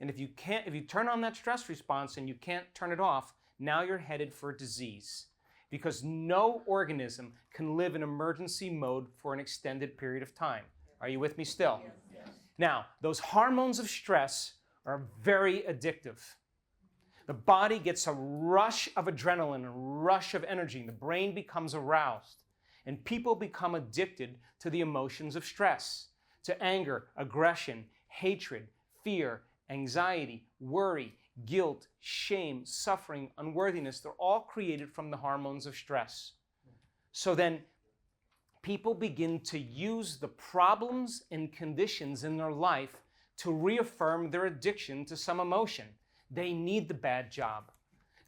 And if you turn on that stress response and you can't turn it off, now you're headed for disease. Because no organism can live in emergency mode for an extended period of time. Are you with me still? Yes. Now, those hormones of stress are very addictive. The body gets a rush of adrenaline, a rush of energy, and the brain becomes aroused. And people become addicted to the emotions of stress, to anger, aggression, hatred, fear, anxiety, worry, guilt, shame, suffering, unworthiness. They're all created from the hormones of stress. So then people begin to use the problems and conditions in their life to reaffirm their addiction to some emotion. They need the bad job.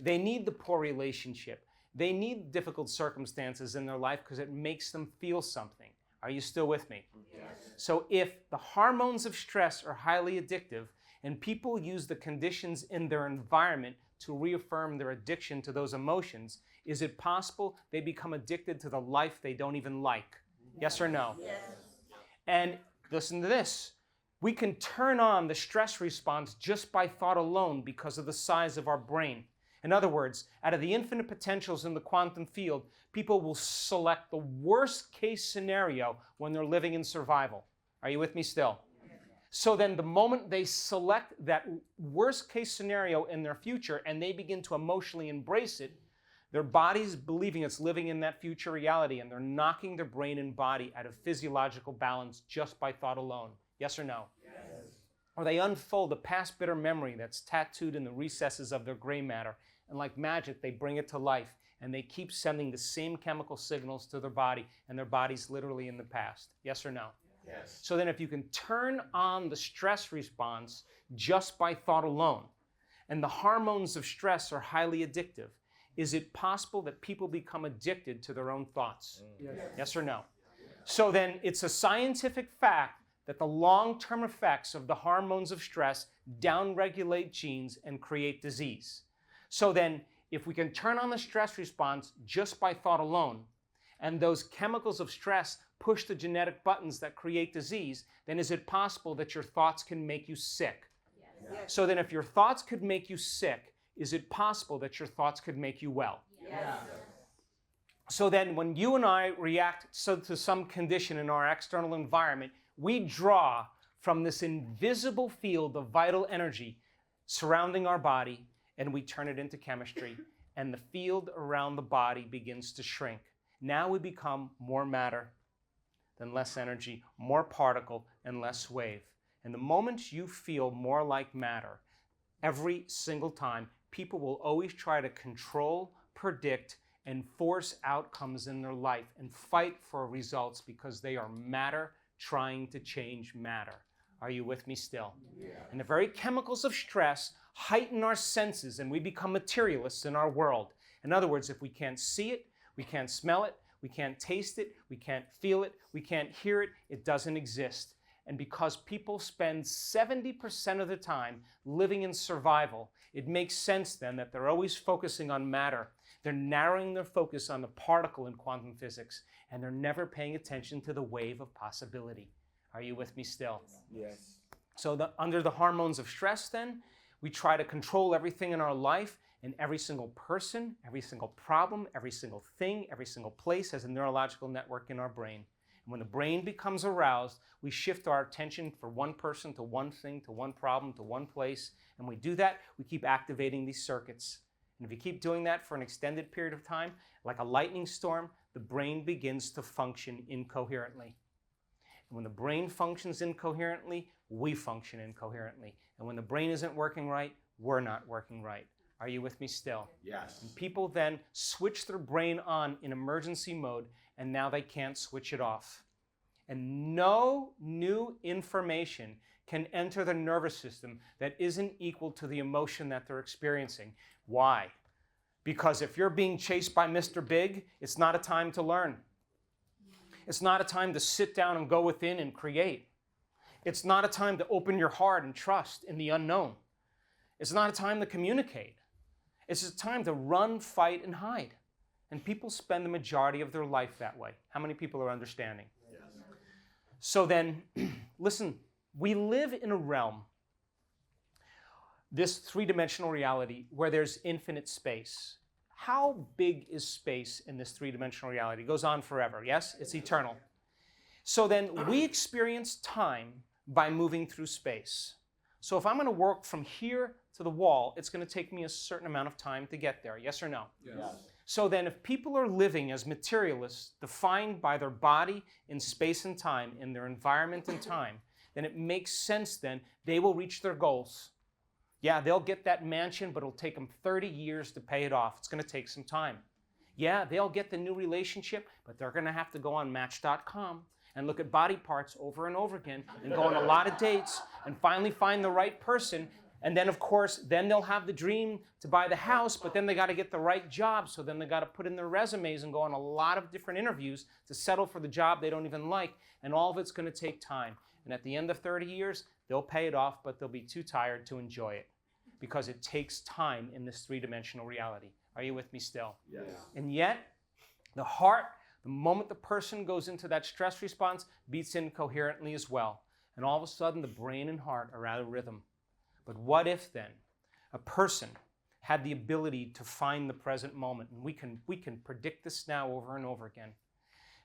They need the poor relationship. They need difficult circumstances in their life because it makes them feel something. Are you still with me? Yes. So if the hormones of stress are highly addictive and people use the conditions in their environment to reaffirm their addiction to those emotions, is it possible they become addicted to the life they don't even like? Yes or no? Yes. And listen to this. We can turn on the stress response just by thought alone because of the size of our brain. In other words, out of the infinite potentials in the quantum field, people will select the worst case scenario when they're living in survival. Are you with me still? So then the moment they select that worst case scenario in their future and they begin to emotionally embrace it, their body's believing it's living in that future reality, and they're knocking their brain and body out of physiological balance just by thought alone. Yes or no? Yes. Or they unfold a past bitter memory that's tattooed in the recesses of their gray matter, and like magic, they bring it to life, and they keep sending the same chemical signals to their body, and their body's literally in the past. Yes or no? Yes. So then if you can turn on the stress response just by thought alone, and the hormones of stress are highly addictive, is it possible that people become addicted to their own thoughts? Yes. Yes or no? So then it's a scientific fact that the long-term effects of the hormones of stress downregulate genes and create disease. So then if we can turn on the stress response just by thought alone, and those chemicals of stress push the genetic buttons that create disease, then is it possible that your thoughts can make you sick? Yes. So then if your thoughts could make you sick, is it possible that your thoughts could make you well? Yes. So then when you and I react to some condition in our external environment, we draw from this invisible field of vital energy surrounding our body, and we turn it into chemistry, and the field around the body begins to shrink. Now we become more matter, then less energy, more particle, and less wave. And the moment you feel more like matter, every single time, people will always try to control, predict, and force outcomes in their life and fight for results because they are matter trying to change matter. Are you with me still? Yeah. And the very chemicals of stress heighten our senses and we become materialists in our world. In other words, if we can't see it, we can't smell it, we can't taste it, we can't feel it, we can't hear it, it doesn't exist. And because people spend 70% of the time living in survival, it makes sense then that they're always focusing on matter. They're narrowing their focus on the particle in quantum physics, and they're never paying attention to the wave of possibility. Are you with me still? Yes. So under the hormones of stress then, we try to control everything in our life, and every single person, every single problem, every single thing, every single place has a neurological network in our brain. And when the brain becomes aroused, we shift our attention from one person to one thing, to one problem, to one place. And we do that, we keep activating these circuits. And if you keep doing that for an extended period of time, like a lightning storm, the brain begins to function incoherently. And when the brain functions incoherently, we function incoherently. And when the brain isn't working right, we're not working right. Are you with me still? Yes. And people then switch their brain on in emergency mode, and now they can't switch it off. And no new information can enter the nervous system that isn't equal to the emotion that they're experiencing. Why? Because if you're being chased by Mr. Big, it's not a time to learn. It's not a time to sit down and go within and create. It's not a time to open your heart and trust in the unknown. It's not a time to communicate. It's a time to run, fight, and hide. And people spend the majority of their life that way. How many people are understanding? Yes. So then, listen, we live in a realm, this three-dimensional reality, where there's infinite space. How big is space in this three-dimensional reality? It goes on forever, yes? It's eternal. So then we experience time by moving through space. So if I'm going to work from here to the wall, it's going to take me a certain amount of time to get there, yes or no? Yes. So then if people are living as materialists, defined by their body in space and time, in their environment and time, then it makes sense then they will reach their goals. Yeah, they'll get that mansion, but it'll take them 30 years to pay it off. It's going to take some time. Yeah, they'll get the new relationship, but they're going to have to go on Match.com and look at body parts over and over again and go on a lot of dates and finally find the right person. And then, of course, then they'll have the dream to buy the house, but then they got to get the right job. So then they got to put in their resumes and go on a lot of different interviews to settle for the job they don't even like. And all of it's going to take time. And at the end of 30 years, they'll pay it off, but they'll be too tired to enjoy it because it takes time in this three-dimensional reality. Are you with me still? Yes. And yet, the heart, the moment the person goes into that stress response, beats incoherently as well. And all of a sudden, the brain and heart are out of rhythm. But what if then a person had the ability to find the present moment? And we can predict this now over and over again.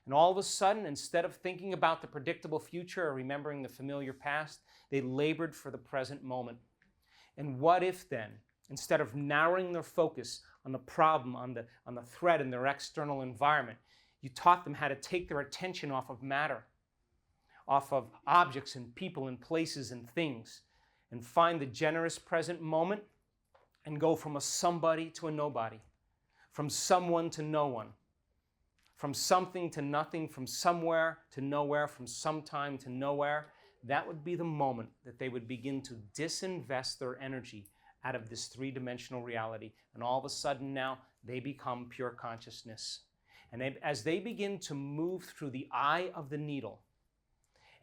And all of a sudden, instead of thinking about the predictable future or remembering the familiar past, they labored for the present moment. And what if then, instead of narrowing their focus on the problem, on the threat in their external environment, you taught them how to take their attention off of matter, off of objects and people and places and things, and find the generous present moment and go from a somebody to a nobody, from someone to no one, from something to nothing, from somewhere to nowhere, from sometime to nowhere. That would be the moment that they would begin to disinvest their energy out of this three-dimensional reality. And all of a sudden now, they become pure consciousness. And as they begin to move through the eye of the needle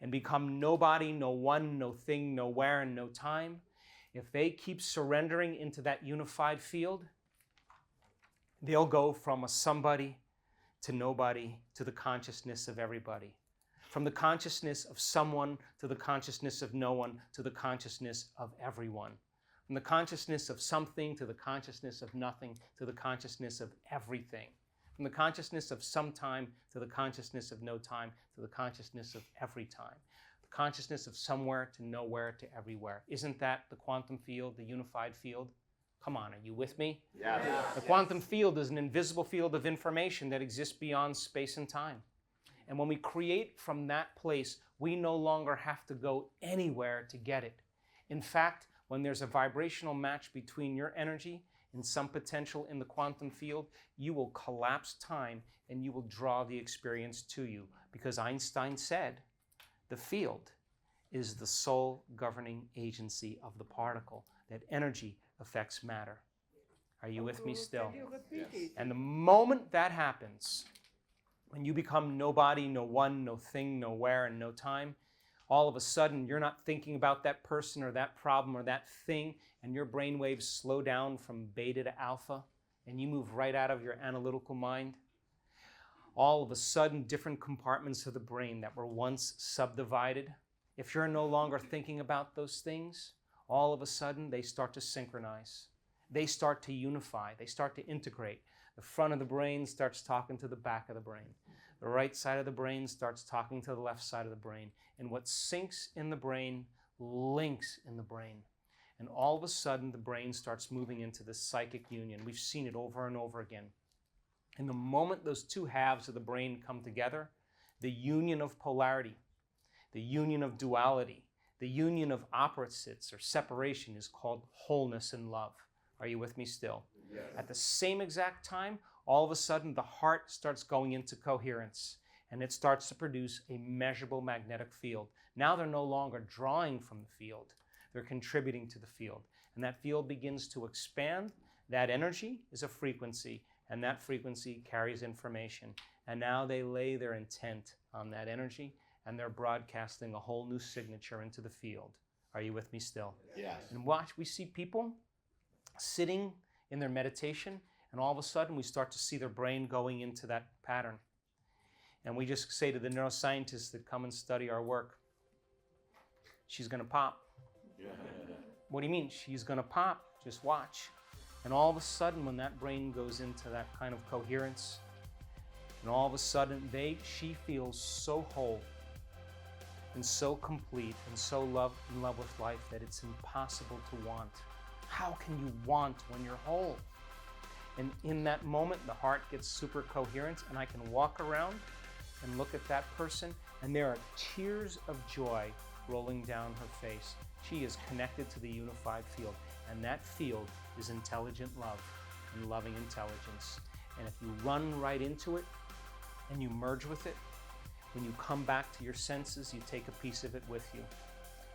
and become nobody, no one, no thing, nowhere, and no time, if they keep surrendering into that unified field, they'll go from a somebody to nobody to the consciousness of everybody. From the consciousness of someone to the consciousness of no one to the consciousness of everyone. From the consciousness of something to the consciousness of nothing to the consciousness of everything. From the consciousness of some time to the consciousness of no time to the consciousness of every time. The consciousness of somewhere to nowhere to everywhere. Isn't that the quantum field, the unified field? Come on, are you with me? Yes. The quantum field is an invisible field of information that exists beyond space and time. And when we create from that place, we no longer have to go anywhere to get it. In fact, when there's a vibrational match between your energy and some potential in the quantum field, you will collapse time and you will draw the experience to you. Because Einstein said, the field is the sole governing agency of the particle, that energy affects matter. Are you with me still? And the moment that happens, when you become nobody, no one, no thing, nowhere, and no time, all of a sudden you're not thinking about that person or that problem or that thing, and your brain waves slow down from beta to alpha, and you move right out of your analytical mind. All of a sudden, different compartments of the brain that were once subdivided, if you're no longer thinking about those things, all of a sudden they start to synchronize. They start to unify. They start to integrate. The front of the brain starts talking to the back of the brain. The right side of the brain starts talking to the left side of the brain. And what syncs in the brain links in the brain. And all of a sudden, the brain starts moving into this psychic union. We've seen it over and over again. And the moment those two halves of the brain come together, the union of polarity, the union of duality, the union of opposites or separation is called wholeness and love. Are you with me still? Yes. At the same exact time, all of a sudden the heart starts going into coherence and it starts to produce a measurable magnetic field. Now they're no longer drawing from the field, they're contributing to the field. And that field begins to expand. That energy is a frequency, and that frequency carries information. And now they lay their intent on that energy, and they're broadcasting a whole new signature into the field. Are you with me still? Yes. And watch, we see people sitting in their meditation, and all of a sudden we start to see their brain going into that pattern. And we just say to the neuroscientists that come and study our work, she's going to pop. What do you mean? She's going to pop. Just watch. And all of a sudden, when that brain goes into that kind of coherence, and all of a sudden she feels so whole and so complete and so in love with life that it's impossible to want. How can you want when you're whole? And in that moment, the heart gets super coherent, and I can walk around and look at that person, and there are tears of joy rolling down her face. She is connected to the unified field, and that field is intelligent love and loving intelligence. And if you run right into it and you merge with it, when you come back to your senses, you take a piece of it with you.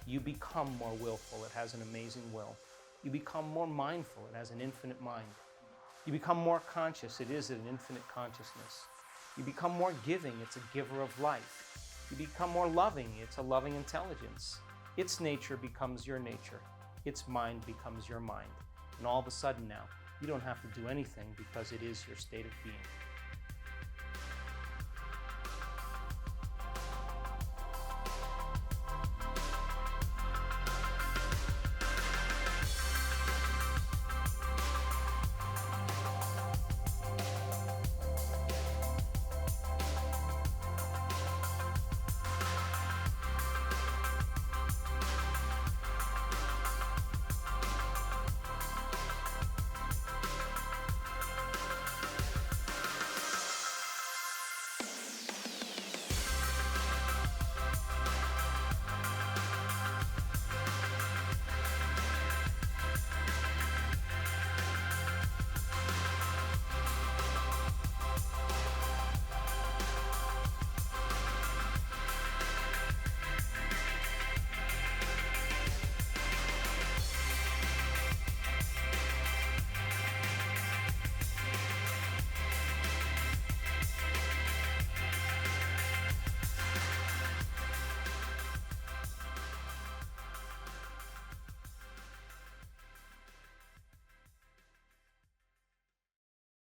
You become more willful. It has an amazing will. You become more mindful. It has an infinite mind. You become more conscious. It is an infinite consciousness. You become more giving. It's a giver of life. You become more loving. It's a loving intelligence. Its nature becomes your nature. Its mind becomes your mind. And all of a sudden now, you don't have to do anything because it is your state of being.